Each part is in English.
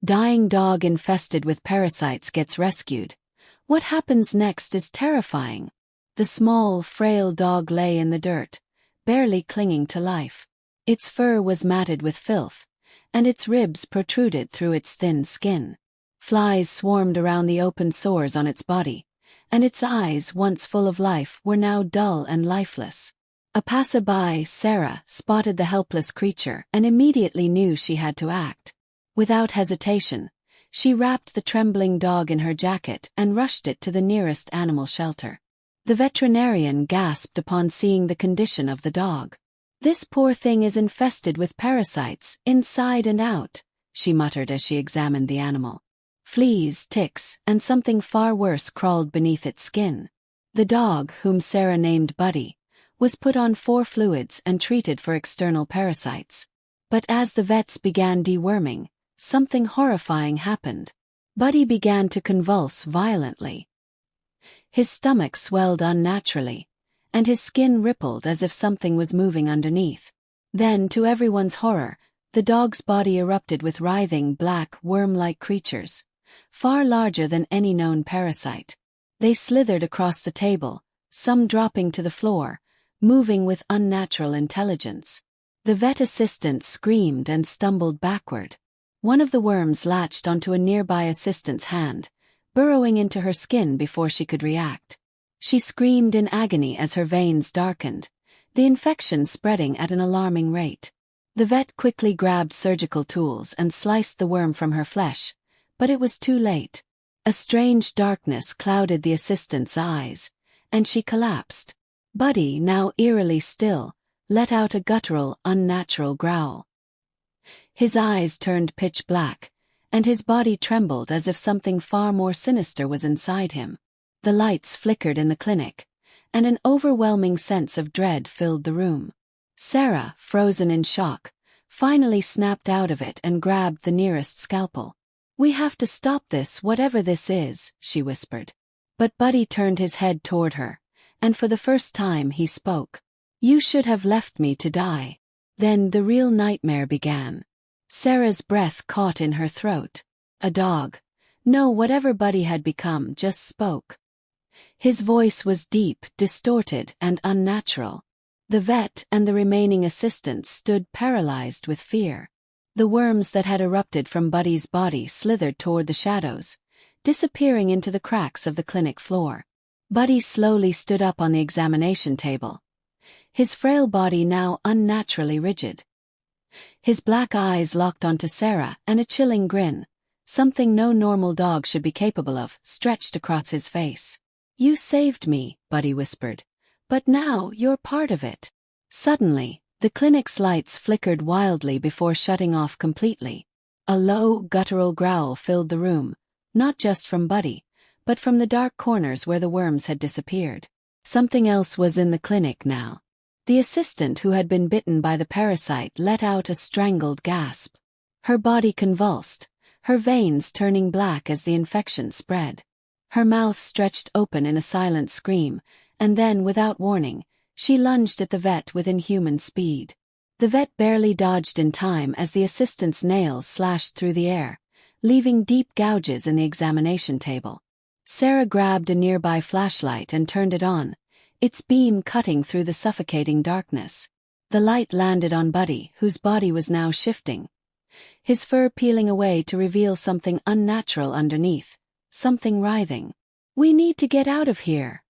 Dying dog infested with parasites gets rescued. What happens next is terrifying. The small, frail dog lay in the dirt, barely clinging to life. Its fur was matted with filth, and its ribs protruded through its thin skin. Flies swarmed around the open sores on its body, and its eyes, once full of life, were now dull and lifeless. A passerby, Sarah, spotted the helpless creature and immediately knew she had to act. Without hesitation, she wrapped the trembling dog in her jacket and rushed it to the nearest animal shelter. The veterinarian gasped upon seeing the condition of the dog. "This poor thing is infested with parasites, inside and out," she muttered as she examined the animal. Fleas, ticks, and something far worse crawled beneath its skin. The dog, whom Sarah named Buddy, was put on 4 fluids and treated for external parasites. But as the vets began deworming, something horrifying happened. Buddy began to convulse violently. His stomach swelled unnaturally, and his skin rippled as if something was moving underneath. Then, to everyone's horror, the dog's body erupted with writhing, black, worm-like creatures, far larger than any known parasite. They slithered across the table, some dropping to the floor, moving with unnatural intelligence. The vet assistant screamed and stumbled backward. One of the worms latched onto a nearby assistant's hand, burrowing into her skin before she could react. She screamed in agony as her veins darkened, the infection spreading at an alarming rate. The vet quickly grabbed surgical tools and sliced the worm from her flesh, but it was too late. A strange darkness clouded the assistant's eyes, and she collapsed. Buddy, now eerily still, let out a guttural, unnatural growl. His eyes turned pitch black, and his body trembled as if something far more sinister was inside him. The lights flickered in the clinic, and an overwhelming sense of dread filled the room. Sarah, frozen in shock, finally snapped out of it and grabbed the nearest scalpel. "We have to stop this, whatever this is," she whispered. But Buddy turned his head toward her, and for the first time he spoke. "You should have left me to die." Then the real nightmare began. Sarah's breath caught in her throat. A dog, no, whatever Buddy had become, just spoke. His voice was deep, distorted, and unnatural. The vet and the remaining assistants stood paralyzed with fear. The worms that had erupted from Buddy's body slithered toward the shadows, disappearing into the cracks of the clinic floor. Buddy slowly stood up on the examination table, his frail body now unnaturally rigid. His black eyes locked onto Sarah, and a chilling grin, something no normal dog should be capable of, stretched across his face. "You saved me," Buddy whispered. "But now you're part of it." Suddenly, the clinic's lights flickered wildly before shutting off completely. A low, guttural growl filled the room, not just from Buddy, but from the dark corners where the worms had disappeared. Something else was in the clinic now. The assistant who had been bitten by the parasite let out a strangled gasp. Her body convulsed, her veins turning black as the infection spread. Her mouth stretched open in a silent scream, and then, without warning, she lunged at the vet with inhuman speed. The vet barely dodged in time as the assistant's nails slashed through the air, leaving deep gouges in the examination table. Sarah grabbed a nearby flashlight and turned it on, its beam cutting through the suffocating darkness. The light landed on Buddy, whose body was now shifting, his fur peeling away to reveal something unnatural underneath, something writhing. "We need to get out of here,"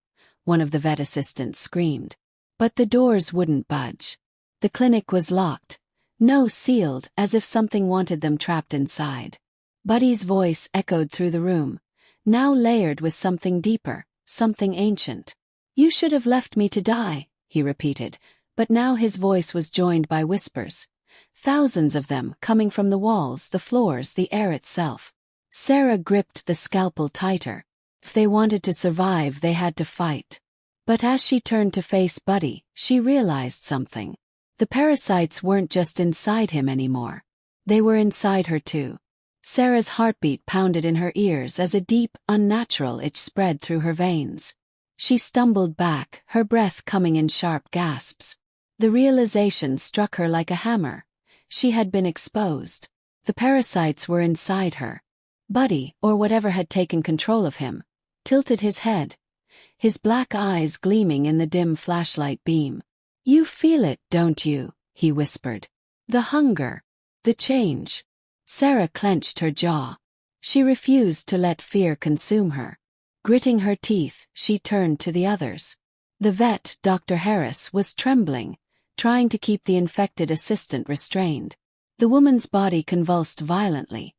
one of the vet assistants screamed. But the doors wouldn't budge. The clinic was locked, no sealed, as if something wanted them trapped inside. Buddy's voice echoed through the room, now layered with something deeper, something ancient. "You should have left me to die," he repeated, but now his voice was joined by whispers, thousands of them coming from the walls, the floors, the air itself. Sarah gripped the scalpel tighter. If they wanted to survive, they had to fight. But as she turned to face Buddy, she realized something. The parasites weren't just inside him anymore. They were inside her too. Sarah's heartbeat pounded in her ears as a deep, unnatural itch spread through her veins. She stumbled back, her breath coming in sharp gasps. The realization struck her like a hammer. She had been exposed. The parasites were inside her. Buddy, or whatever had taken control of him, tilted his head, his black eyes gleaming in the dim flashlight beam. "You feel it, don't you?" he whispered. "The hunger. The change." Sarah clenched her jaw. She refused to let fear consume her. Gritting her teeth, she turned to the others. The vet, Dr. Harris, was trembling, trying to keep the infected assistant restrained. The woman's body convulsed violently,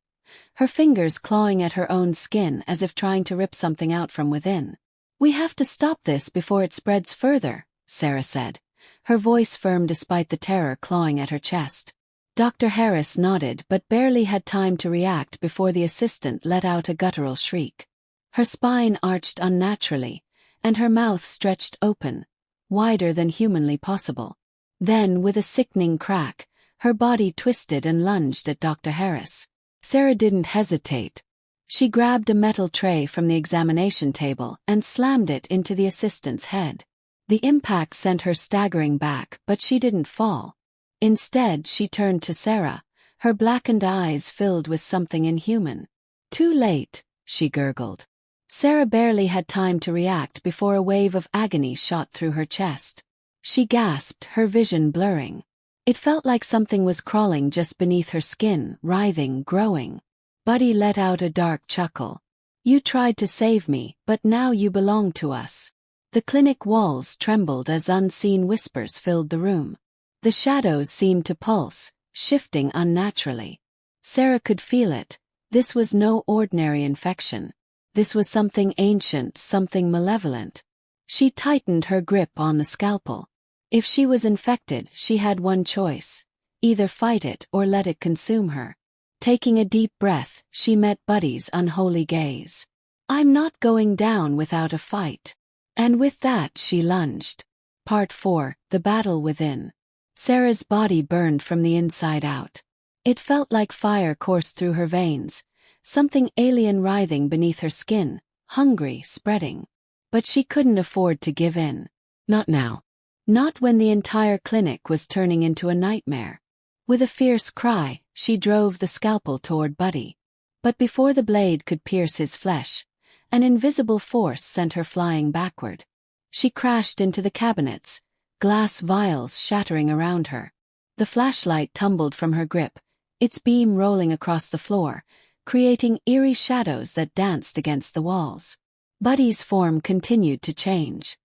her fingers clawing at her own skin as if trying to rip something out from within. "We have to stop this before it spreads further," Sarah said, her voice firm despite the terror clawing at her chest. Dr. Harris nodded but barely had time to react before the assistant let out a guttural shriek. Her spine arched unnaturally, and her mouth stretched open, wider than humanly possible. Then, with a sickening crack, her body twisted and lunged at Dr. Harris. Sarah didn't hesitate. She grabbed a metal tray from the examination table and slammed it into the assistant's head. The impact sent her staggering back, but she didn't fall. Instead, she turned to Sarah, her blackened eyes filled with something inhuman. "Too late," she gurgled. Sarah barely had time to react before a wave of agony shot through her chest. She gasped, her vision blurring. It felt like something was crawling just beneath her skin, writhing, growing. Buddy let out a dark chuckle. "You tried to save me, but now you belong to us." The clinic walls trembled as unseen whispers filled the room. The shadows seemed to pulse, shifting unnaturally. Sarah could feel it. This was no ordinary infection. This was something ancient, something malevolent. She tightened her grip on the scalpel. If she was infected, she had one choice: either fight it or let it consume her. Taking a deep breath, she met Buddy's unholy gaze. "I'm not going down without a fight." And with that she lunged. Part 4, The Battle Within. Sarah's body burned from the inside out. It felt like fire coursed through her veins, something alien writhing beneath her skin, hungry, spreading. But she couldn't afford to give in. Not now. Not when the entire clinic was turning into a nightmare. With a fierce cry, she drove the scalpel toward Buddy. But before the blade could pierce his flesh, an invisible force sent her flying backward. She crashed into the cabinets, glass vials shattering around her. The flashlight tumbled from her grip, its beam rolling across the floor, creating eerie shadows that danced against the walls. Buddy's form continued to change.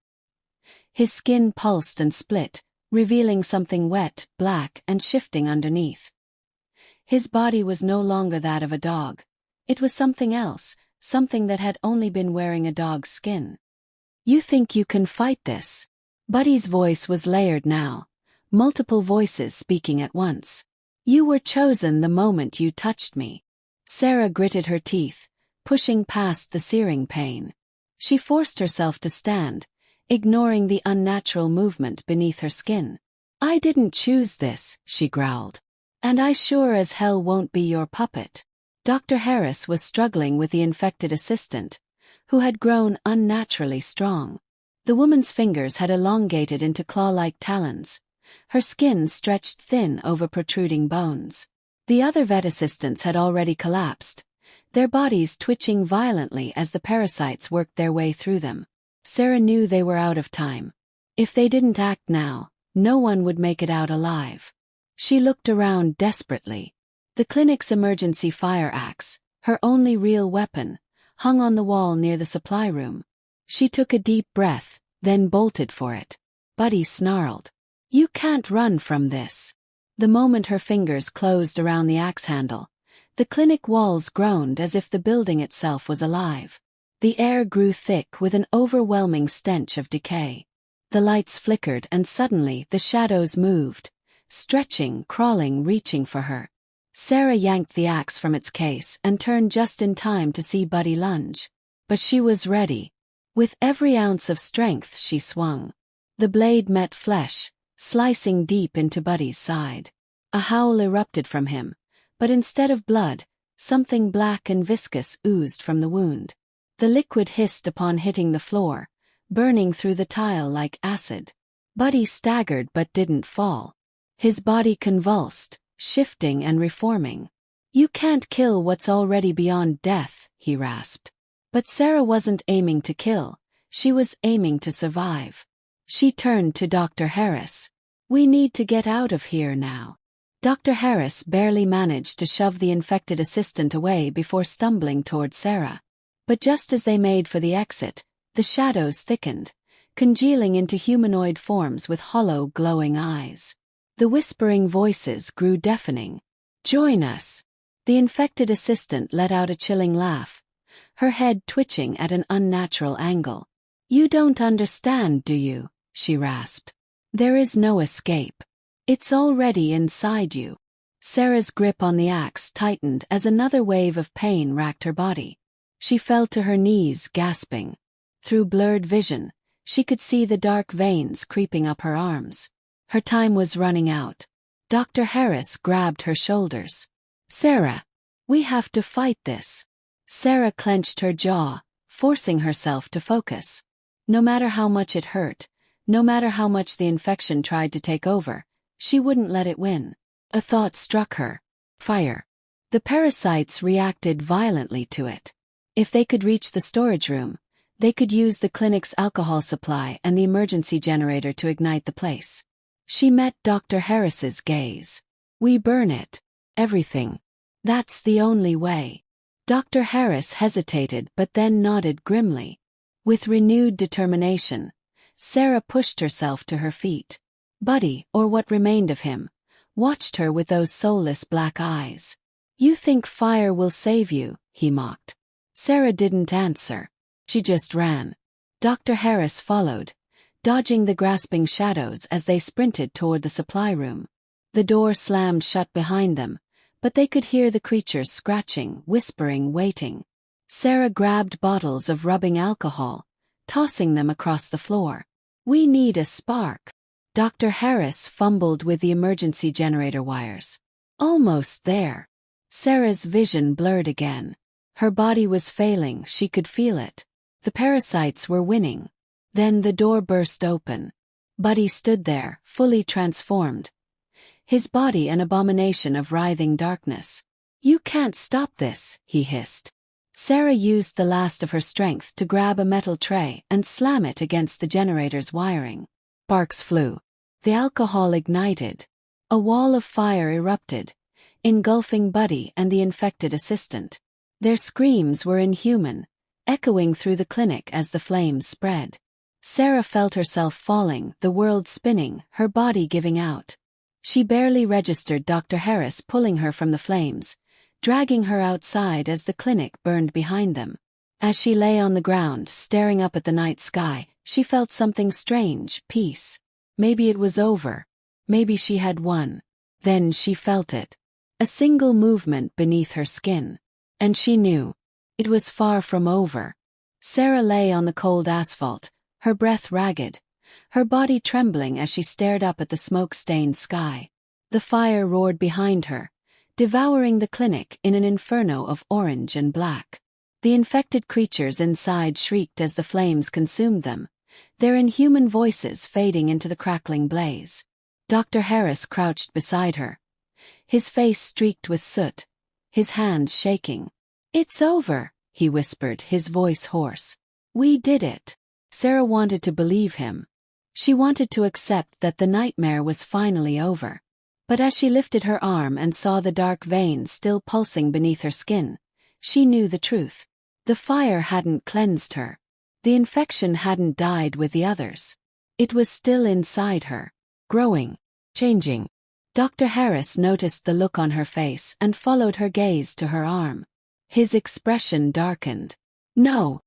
His skin pulsed and split, revealing something wet, black, and shifting underneath. His body was no longer that of a dog. It was something else, something that had only been wearing a dog's skin. "You think you can fight this?" Buddy's voice was layered now, multiple voices speaking at once. "You were chosen the moment you touched me." Sarah gritted her teeth, pushing past the searing pain. She forced herself to stand, ignoring the unnatural movement beneath her skin. "I didn't choose this," she growled. "And I sure as hell won't be your puppet." Dr. Harris was struggling with the infected assistant, who had grown unnaturally strong. The woman's fingers had elongated into claw-like talons, her skin stretched thin over protruding bones. The other vet assistants had already collapsed, their bodies twitching violently as the parasites worked their way through them. Sarah knew they were out of time. If they didn't act now, no one would make it out alive. She looked around desperately. The clinic's emergency fire axe, her only real weapon, hung on the wall near the supply room. She took a deep breath, then bolted for it. Buddy snarled. "You can't run from this." The moment her fingers closed around the axe handle, the clinic walls groaned as if the building itself was alive. The air grew thick with an overwhelming stench of decay. The lights flickered and suddenly the shadows moved, stretching, crawling, reaching for her. Sarah yanked the axe from its case and turned just in time to see Buddy lunge. But she was ready. With every ounce of strength she swung. The blade met flesh, slicing deep into Buddy's side. A howl erupted from him, but instead of blood, something black and viscous oozed from the wound. The liquid hissed upon hitting the floor, burning through the tile like acid. Buddy staggered but didn't fall. His body convulsed, shifting and reforming. You can't kill what's already beyond death, he rasped. But Sarah wasn't aiming to kill, she was aiming to survive. She turned to Dr. Harris. We need to get out of here now. Dr. Harris barely managed to shove the infected assistant away before stumbling toward Sarah. But just as they made for the exit, the shadows thickened, congealing into humanoid forms with hollow, glowing eyes. The whispering voices grew deafening. Join us. The infected assistant let out a chilling laugh, her head twitching at an unnatural angle. You don't understand, do you? She rasped. There is no escape. It's already inside you. Sarah's grip on the axe tightened as another wave of pain racked her body. She fell to her knees, gasping. Through blurred vision, she could see the dark veins creeping up her arms. Her time was running out. Dr. Harris grabbed her shoulders. Sarah, we have to fight this. Sarah clenched her jaw, forcing herself to focus. No matter how much it hurt, no matter how much the infection tried to take over, she wouldn't let it win. A thought struck her. Fire. The parasites reacted violently to it. If they could reach the storage room, they could use the clinic's alcohol supply and the emergency generator to ignite the place. She met Dr. Harris's gaze. We burn it. Everything. That's the only way. Dr. Harris hesitated but then nodded grimly. With renewed determination, Sarah pushed herself to her feet. Buddy, or what remained of him, watched her with those soulless black eyes. You think fire will save you, he mocked. Sarah didn't answer. She just ran. Dr. Harris followed, dodging the grasping shadows as they sprinted toward the supply room. The door slammed shut behind them, but they could hear the creatures scratching, whispering, waiting. Sarah grabbed bottles of rubbing alcohol, tossing them across the floor. We need a spark. Dr. Harris fumbled with the emergency generator wires. Almost there. Sarah's vision blurred again. Her body was failing, she could feel it. The parasites were winning. Then the door burst open. Buddy stood there, fully transformed. His body an abomination of writhing darkness. You can't stop this, he hissed. Sarah used the last of her strength to grab a metal tray and slam it against the generator's wiring. Sparks flew. The alcohol ignited. A wall of fire erupted, engulfing Buddy and the infected assistant. Their screams were inhuman, echoing through the clinic as the flames spread. Sarah felt herself falling, the world spinning, her body giving out. She barely registered Dr. Harris pulling her from the flames, dragging her outside as the clinic burned behind them. As she lay on the ground, staring up at the night sky, she felt something strange, peace. Maybe it was over. Maybe she had won. Then she felt it. A single movement beneath her skin. And she knew. It was far from over. Sarah lay on the cold asphalt, her breath ragged, her body trembling as she stared up at the smoke-stained sky. The fire roared behind her, devouring the clinic in an inferno of orange and black. The infected creatures inside shrieked as the flames consumed them, their inhuman voices fading into the crackling blaze. Dr. Harris crouched beside her, his face streaked with soot, his hands shaking. It's over, he whispered, his voice hoarse. We did it. Sarah wanted to believe him. She wanted to accept that the nightmare was finally over. But as she lifted her arm and saw the dark veins still pulsing beneath her skin, she knew the truth. The fire hadn't cleansed her. The infection hadn't died with the others. It was still inside her, growing, changing. Dr. Harris noticed the look on her face and followed her gaze to her arm. His expression darkened. No.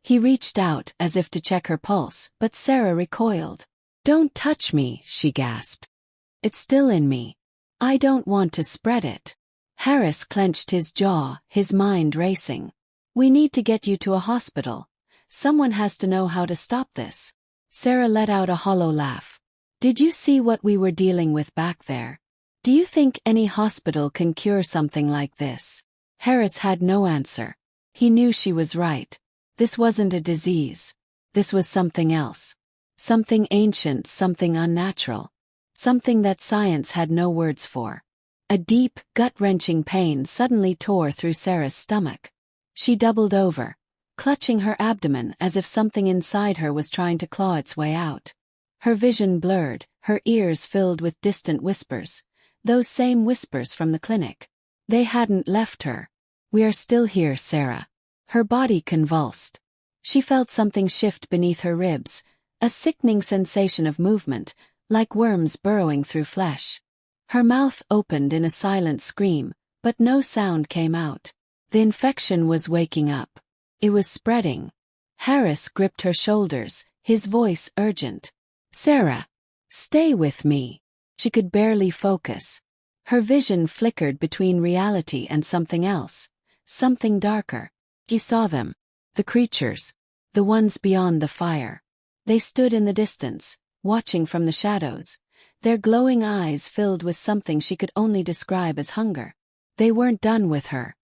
He reached out as if to check her pulse, but Sarah recoiled. Don't touch me, she gasped. It's still in me. I don't want to spread it. Harris clenched his jaw, his mind racing. We need to get you to a hospital. Someone has to know how to stop this. Sarah let out a hollow laugh. Did you see what we were dealing with back there? Do you think any hospital can cure something like this? Harris had no answer. He knew she was right. This wasn't a disease. This was something else. Something ancient, something unnatural. Something that science had no words for. A deep, gut-wrenching pain suddenly tore through Sarah's stomach. She doubled over, clutching her abdomen as if something inside her was trying to claw its way out. Her vision blurred, her ears filled with distant whispers, those same whispers from the clinic. They hadn't left her. "We are still here, Sarah." Her body convulsed. She felt something shift beneath her ribs, a sickening sensation of movement, like worms burrowing through flesh. Her mouth opened in a silent scream, but no sound came out. The infection was waking up. It was spreading. Harris gripped her shoulders, his voice urgent. "Sarah, stay with me." She could barely focus. Her vision flickered between reality and something else, something darker. She saw them. The creatures. The ones beyond the fire. They stood in the distance, watching from the shadows, their glowing eyes filled with something she could only describe as hunger. They weren't done with her.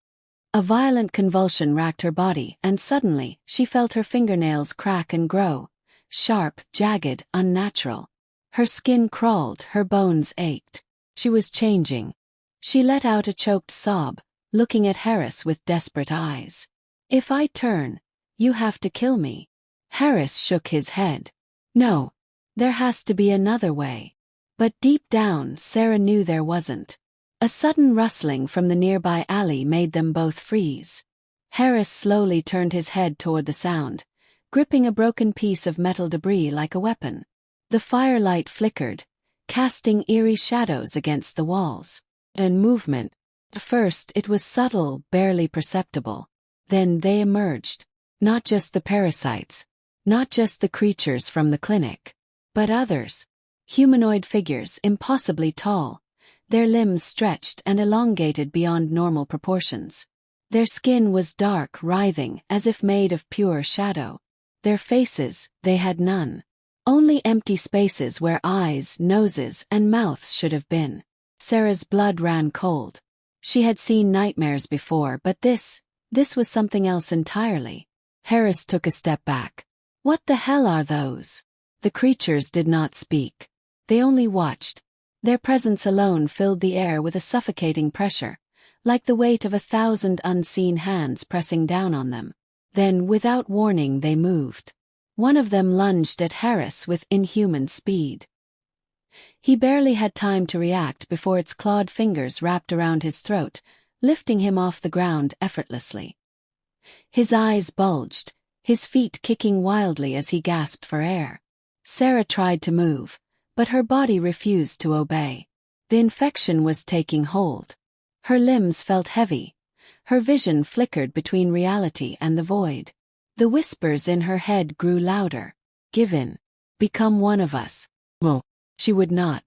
A violent convulsion racked her body, and suddenly, she felt her fingernails crack and grow, sharp, jagged, unnatural. Her skin crawled, her bones ached. She was changing. She let out a choked sob, looking at Harris with desperate eyes. "If I turn, you have to kill me." Harris shook his head. "No. There has to be another way." But deep down, Sarah knew there wasn't. A sudden rustling from the nearby alley made them both freeze. Harris slowly turned his head toward the sound, gripping a broken piece of metal debris like a weapon. The firelight flickered, casting eerie shadows against the walls. And movement. At first it was subtle, barely perceptible. Then they emerged. Not just the parasites. Not just the creatures from the clinic. But others. Humanoid figures, impossibly tall. Their limbs stretched and elongated beyond normal proportions. Their skin was dark, writhing, as if made of pure shadow. Their faces, they had none. Only empty spaces where eyes, noses, and mouths should have been. Sarah's blood ran cold. She had seen nightmares before, but this was something else entirely. Harris took a step back. "What the hell are those?" The creatures did not speak. They only watched. Their presence alone filled the air with a suffocating pressure, like the weight of 1,000 unseen hands pressing down on them. Then, without warning, they moved. One of them lunged at Harris with inhuman speed. He barely had time to react before its clawed fingers wrapped around his throat, lifting him off the ground effortlessly. His eyes bulged, his feet kicking wildly as he gasped for air. Sarah tried to move, but her body refused to obey. The infection was taking hold. Her limbs felt heavy. Her vision flickered between reality and the void. The whispers in her head grew louder. "Give in. Become one of us." No. She would not.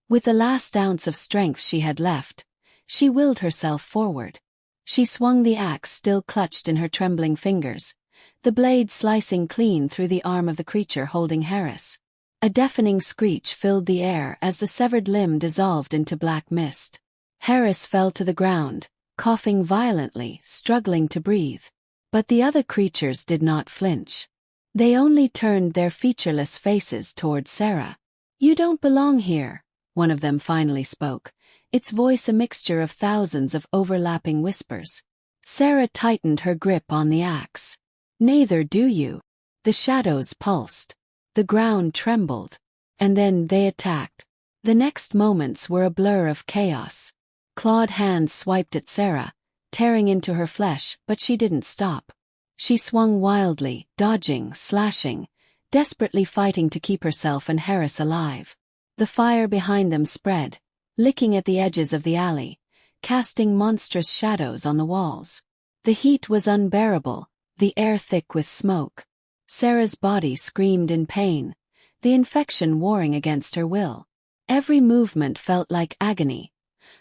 With the last ounce of strength she had left, she willed herself forward. She swung the axe still clutched in her trembling fingers, the blade slicing clean through the arm of the creature holding Harris. A deafening screech filled the air as the severed limb dissolved into black mist. Harris fell to the ground, coughing violently, struggling to breathe. But the other creatures did not flinch. They only turned their featureless faces toward Sarah. "You don't belong here," one of them finally spoke, its voice a mixture of thousands of overlapping whispers. Sarah tightened her grip on the axe. "Neither do you." The shadows pulsed. The ground trembled. And then they attacked. The next moments were a blur of chaos. Clawed hands swiped at Sarah, tearing into her flesh, but she didn't stop. She swung wildly, dodging, slashing, desperately fighting to keep herself and Harris alive. The fire behind them spread, licking at the edges of the alley, casting monstrous shadows on the walls. The heat was unbearable, the air thick with smoke. Sarah's body screamed in pain, the infection warring against her will. Every movement felt like agony,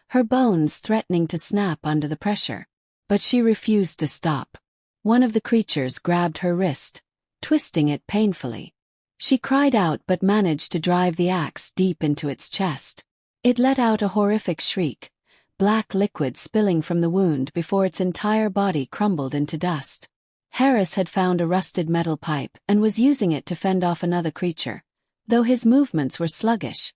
her bones threatening to snap under the pressure. But she refused to stop. One of the creatures grabbed her wrist, twisting it painfully. She cried out but managed to drive the axe deep into its chest. It let out a horrific shriek, black liquid spilling from the wound before its entire body crumbled into dust. Harris had found a rusted metal pipe and was using it to fend off another creature, though his movements were sluggish.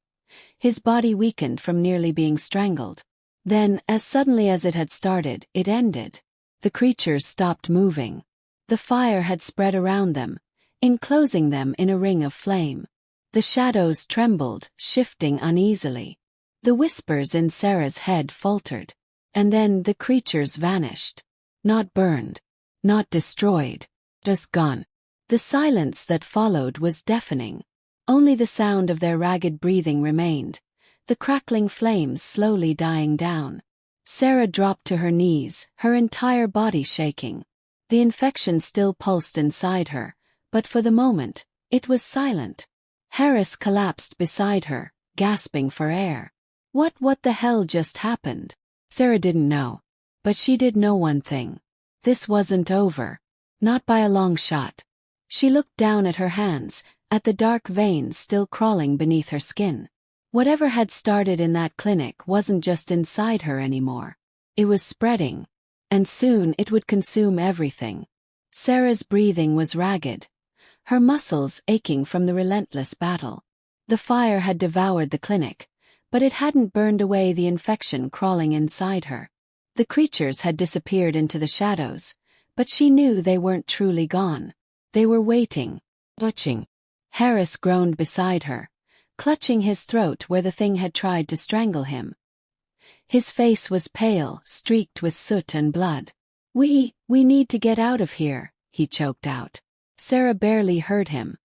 His body weakened from nearly being strangled. Then, as suddenly as it had started, it ended. The creatures stopped moving. The fire had spread around them, enclosing them in a ring of flame. The shadows trembled, shifting uneasily. The whispers in Sarah's head faltered. And then the creatures vanished. Not burned. Not destroyed. Just gone. The silence that followed was deafening. Only the sound of their ragged breathing remained, the crackling flames slowly dying down. Sarah dropped to her knees, her entire body shaking. The infection still pulsed inside her, but for the moment, it was silent. Harris collapsed beside her, gasping for air. What the hell just happened? Sarah didn't know. But she did know one thing. This wasn't over. Not by a long shot. She looked down at her hands, at the dark veins still crawling beneath her skin. Whatever had started in that clinic wasn't just inside her anymore. It was spreading. And soon it would consume everything. Sarah's breathing was ragged, her muscles aching from the relentless battle. The fire had devoured the clinic, but it hadn't burned away the infection crawling inside her. The creatures had disappeared into the shadows, but she knew they weren't truly gone. They were waiting, watching. Harris groaned beside her, clutching his throat where the thing had tried to strangle him. His face was pale, streaked with soot and blood. We need to get out of here," he choked out. Sarah barely heard him.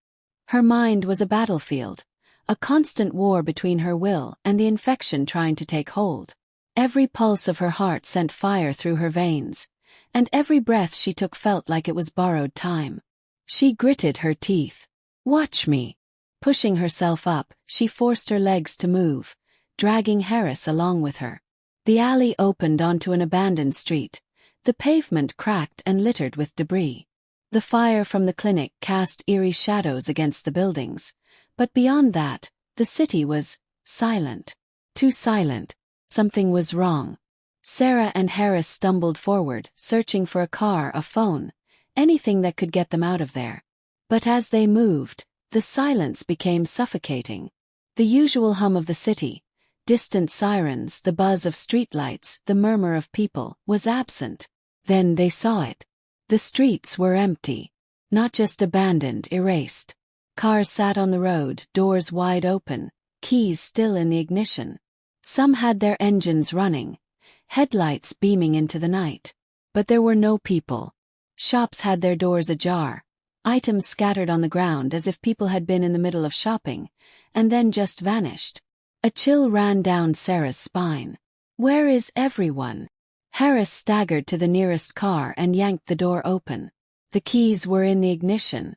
Her mind was a battlefield, a constant war between her will and the infection trying to take hold. Every pulse of her heart sent fire through her veins, and every breath she took felt like it was borrowed time. She gritted her teeth. "Watch me." Pushing herself up, she forced her legs to move, dragging Harris along with her. The alley opened onto an abandoned street, the pavement cracked and littered with debris. The fire from the clinic cast eerie shadows against the buildings, but beyond that, the city was silent. Too silent. Something was wrong. Sarah and Harris stumbled forward, searching for a car, a phone, anything that could get them out of there. But as they moved, the silence became suffocating. The usual hum of the city, distant sirens, the buzz of streetlights, the murmur of people, was absent. Then they saw it. The streets were empty. Not just abandoned, erased. Cars sat on the road, doors wide open, keys still in the ignition. Some had their engines running, headlights beaming into the night. But there were no people. Shops had their doors ajar, items scattered on the ground as if people had been in the middle of shopping, and then just vanished. A chill ran down Sarah's spine. Where is everyone? Harris staggered to the nearest car and yanked the door open. The keys were in the ignition.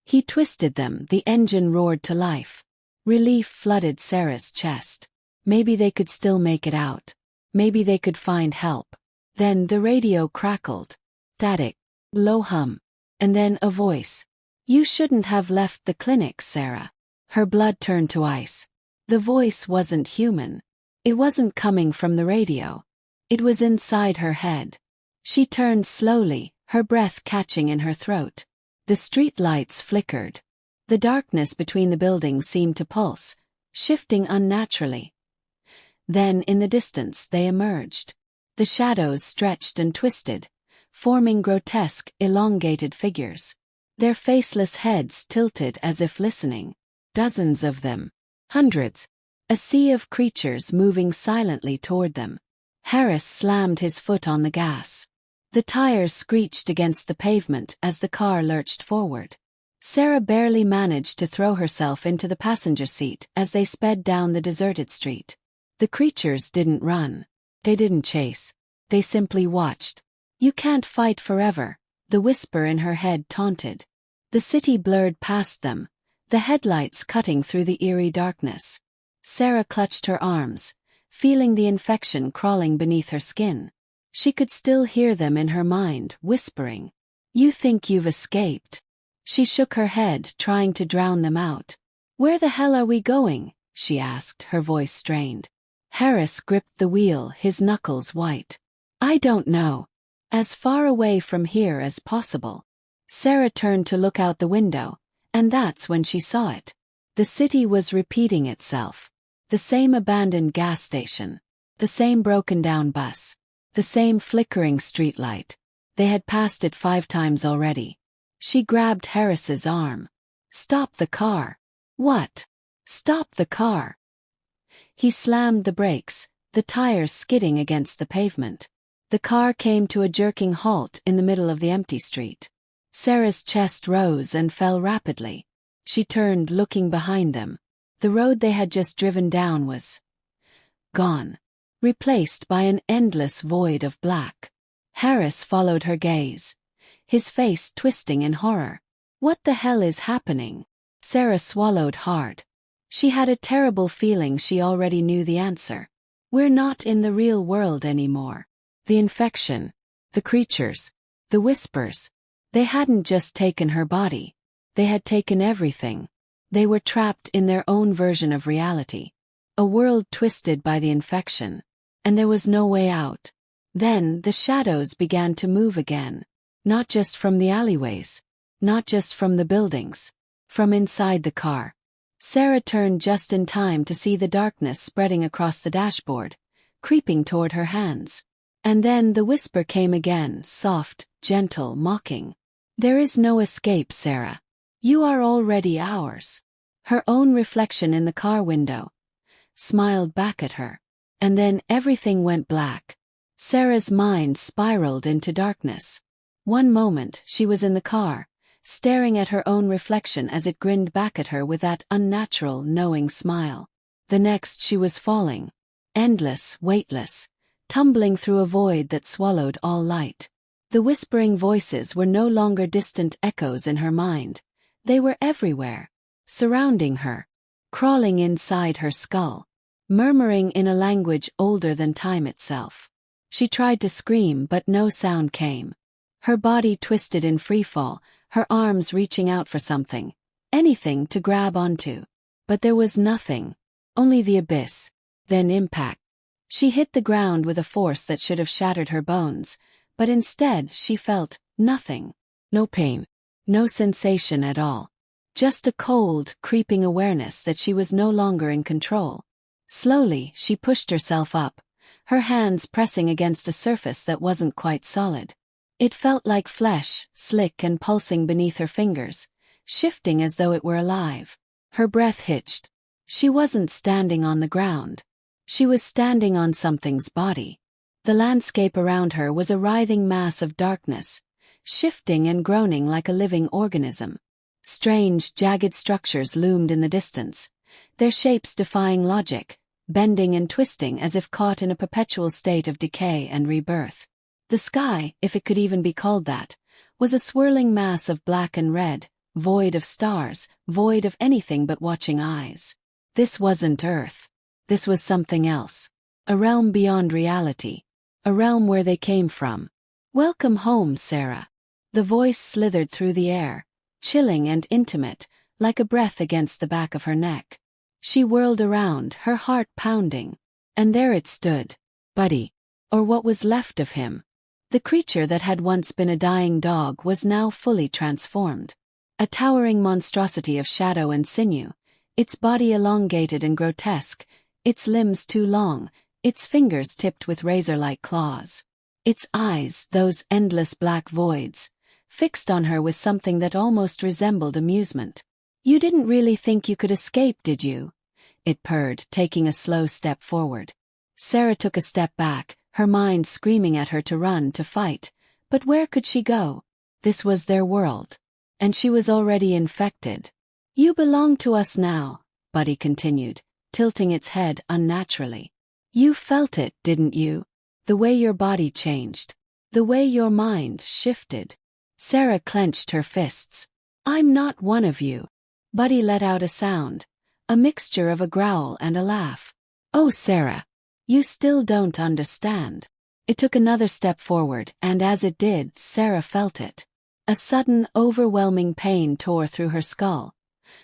He twisted them, the engine roared to life. Relief flooded Sarah's chest. Maybe they could still make it out. Maybe they could find help. Then the radio crackled. Static. Low hum. And then a voice. "You shouldn't have left the clinic, Sarah." Her blood turned to ice. The voice wasn't human. It wasn't coming from the radio. It was inside her head. She turned slowly, her breath catching in her throat. The street lights flickered. The darkness between the buildings seemed to pulse, shifting unnaturally. Then in the distance they emerged. The shadows stretched and twisted, forming grotesque, elongated figures. Their faceless heads tilted as if listening. Dozens of them. Hundreds. A sea of creatures moving silently toward them. Harris slammed his foot on the gas. The tires screeched against the pavement as the car lurched forward. Sarah barely managed to throw herself into the passenger seat as they sped down the deserted street. The creatures didn't run. They didn't chase. They simply watched. "You can't fight forever," the whisper in her head taunted. The city blurred past them, the headlights cutting through the eerie darkness. Sarah clutched her arms, feeling the infection crawling beneath her skin. She could still hear them in her mind, whispering, "You think you've escaped?" She shook her head, trying to drown them out. "Where the hell are we going?" she asked, her voice strained. Harris gripped the wheel, his knuckles white. "I don't know. As far away from here as possible." Sarah turned to look out the window, and that's when she saw it. The city was repeating itself. The same abandoned gas station. The same broken-down bus. The same flickering streetlight. They had passed it 5 times already. She grabbed Harris's arm. "Stop the car." "What?" "Stop the car." He slammed the brakes, the tires skidding against the pavement. The car came to a jerking halt in the middle of the empty street. Sarah's chest rose and fell rapidly. She turned, looking behind them. The road they had just driven down was gone, replaced by an endless void of black. Harris followed her gaze, his face twisting in horror. What the hell is happening? Sarah swallowed hard. She had a terrible feeling she already knew the answer. We're not in the real world anymore. The infection, the creatures, the whispers. They hadn't just taken her body. They had taken everything. They were trapped in their own version of reality. A world twisted by the infection. And there was no way out. Then the shadows began to move again. Not just from the alleyways. Not just from the buildings. From inside the car. Sarah turned just in time to see the darkness spreading across the dashboard, creeping toward her hands. And then the whisper came again, soft, gentle, mocking. "There is no escape, Sarah. You are already ours." Her own reflection in the car window smiled back at her. And then everything went black. Sarah's mind spiraled into darkness. One moment she was in the car, staring at her own reflection as it grinned back at her with that unnatural, knowing smile. The next she was falling. Endless, weightless, tumbling through a void that swallowed all light. The whispering voices were no longer distant echoes in her mind. They were everywhere, surrounding her, crawling inside her skull, murmuring in a language older than time itself. She tried to scream, but no sound came. Her body twisted in freefall, her arms reaching out for something, anything to grab onto. But there was nothing, only the abyss, then impact. She hit the ground with a force that should have shattered her bones, but instead she felt nothing. No pain, no sensation at all. Just a cold, creeping awareness that she was no longer in control. Slowly, she pushed herself up, her hands pressing against a surface that wasn't quite solid. It felt like flesh, slick and pulsing beneath her fingers, shifting as though it were alive. Her breath hitched. She wasn't standing on the ground. She was standing on something's body. The landscape around her was a writhing mass of darkness, shifting and groaning like a living organism. Strange, jagged structures loomed in the distance, their shapes defying logic, bending and twisting as if caught in a perpetual state of decay and rebirth. The sky, if it could even be called that, was a swirling mass of black and red, void of stars, void of anything but watching eyes. This wasn't Earth. This was something else. A realm beyond reality. A realm where they came from. "Welcome home, Sarah." The voice slithered through the air, chilling and intimate, like a breath against the back of her neck. She whirled around, her heart pounding. And there it stood. Buddy. Or what was left of him. The creature that had once been a dying dog was now fully transformed. A towering monstrosity of shadow and sinew, its body elongated and grotesque, its limbs too long, its fingers tipped with razor-like claws. Its eyes, those endless black voids, fixed on her with something that almost resembled amusement. "You didn't really think you could escape, did you?" It purred, taking a slow step forward. Sarah took a step back, her mind screaming at her to run, to fight. But where could she go? This was their world. And she was already infected. "You belong to us now," Buddy continued, tilting its head unnaturally. "You felt it, didn't you? The way your body changed. The way your mind shifted." Sarah clenched her fists. "I'm not one of you." Buddy let out a sound, a mixture of a growl and a laugh. "Oh, Sarah. You still don't understand." It took another step forward, and as it did, Sarah felt it. A sudden, overwhelming pain tore through her skull,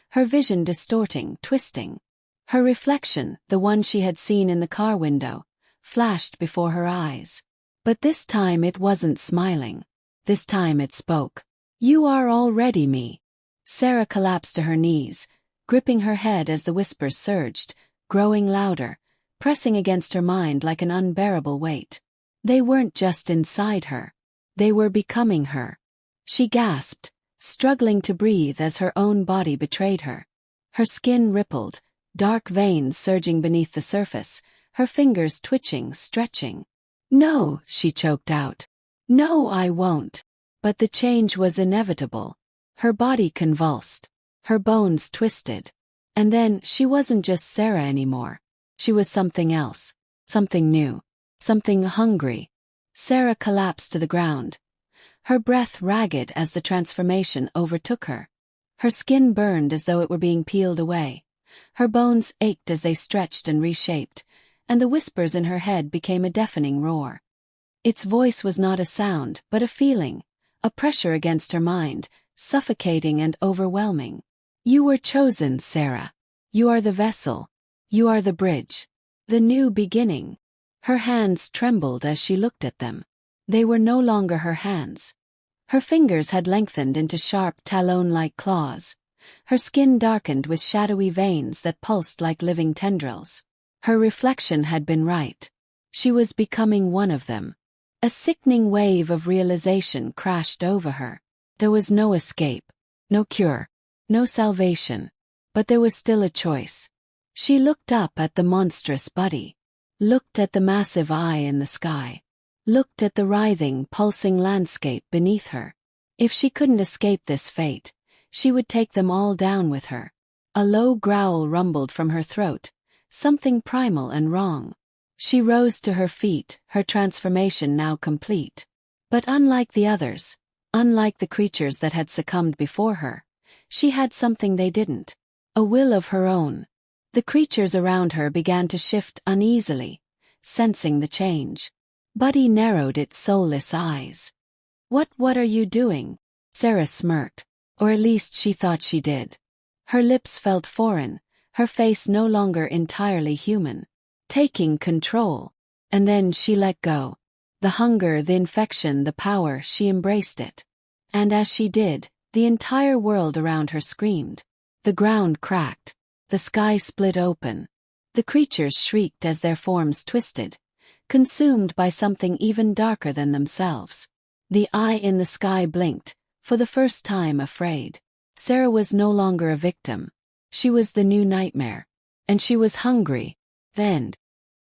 her vision distorting, twisting. Her reflection, the one she had seen in the car window, flashed before her eyes. But this time it wasn't smiling. This time it spoke. "You are already me." Sarah collapsed to her knees, gripping her head as the whispers surged, growing louder, pressing against her mind like an unbearable weight. They weren't just inside her. They were becoming her. She gasped, struggling to breathe as her own body betrayed her. Her skin rippled, dark veins surging beneath the surface, her fingers twitching, stretching. "No," she choked out. "No, I won't." But the change was inevitable. Her body convulsed. Her bones twisted. And then she wasn't just Sarah anymore. She was something else. Something new. Something hungry. Sarah collapsed to the ground, her breath ragged as the transformation overtook her. Her skin burned as though it were being peeled away. Her bones ached as they stretched and reshaped, and the whispers in her head became a deafening roar. Its voice was not a sound, but a feeling, a pressure against her mind, suffocating and overwhelming. "You were chosen, Sarah. You are the vessel. You are the bridge. The new beginning." Her hands trembled as she looked at them. They were no longer her hands. Her fingers had lengthened into sharp talon-like claws. Her skin darkened with shadowy veins that pulsed like living tendrils. Her reflection had been right. She was becoming one of them. A sickening wave of realization crashed over her. There was no escape, no cure, no salvation. But there was still a choice. She looked up at the monstrous body. Looked at the massive eye in the sky. Looked at the writhing, pulsing landscape beneath her. If she couldn't escape this fate, she would take them all down with her. A low growl rumbled from her throat, something primal and wrong. She rose to her feet, her transformation now complete. But unlike the others, unlike the creatures that had succumbed before her, she had something they didn't. A will of her own. The creatures around her began to shift uneasily, sensing the change. Buddy narrowed its soulless eyes. What are you doing?" Sarah smirked, or at least she thought she did. Her lips felt foreign, her face no longer entirely human. "Taking control." And then she let go. The hunger, the infection, the power, she embraced it. And as she did, the entire world around her screamed. The ground cracked. The sky split open. The creatures shrieked as their forms twisted, consumed by something even darker than themselves. The eye in the sky blinked, for the first time afraid. Sarah was no longer a victim. She was the new nightmare. And she was hungry. Then,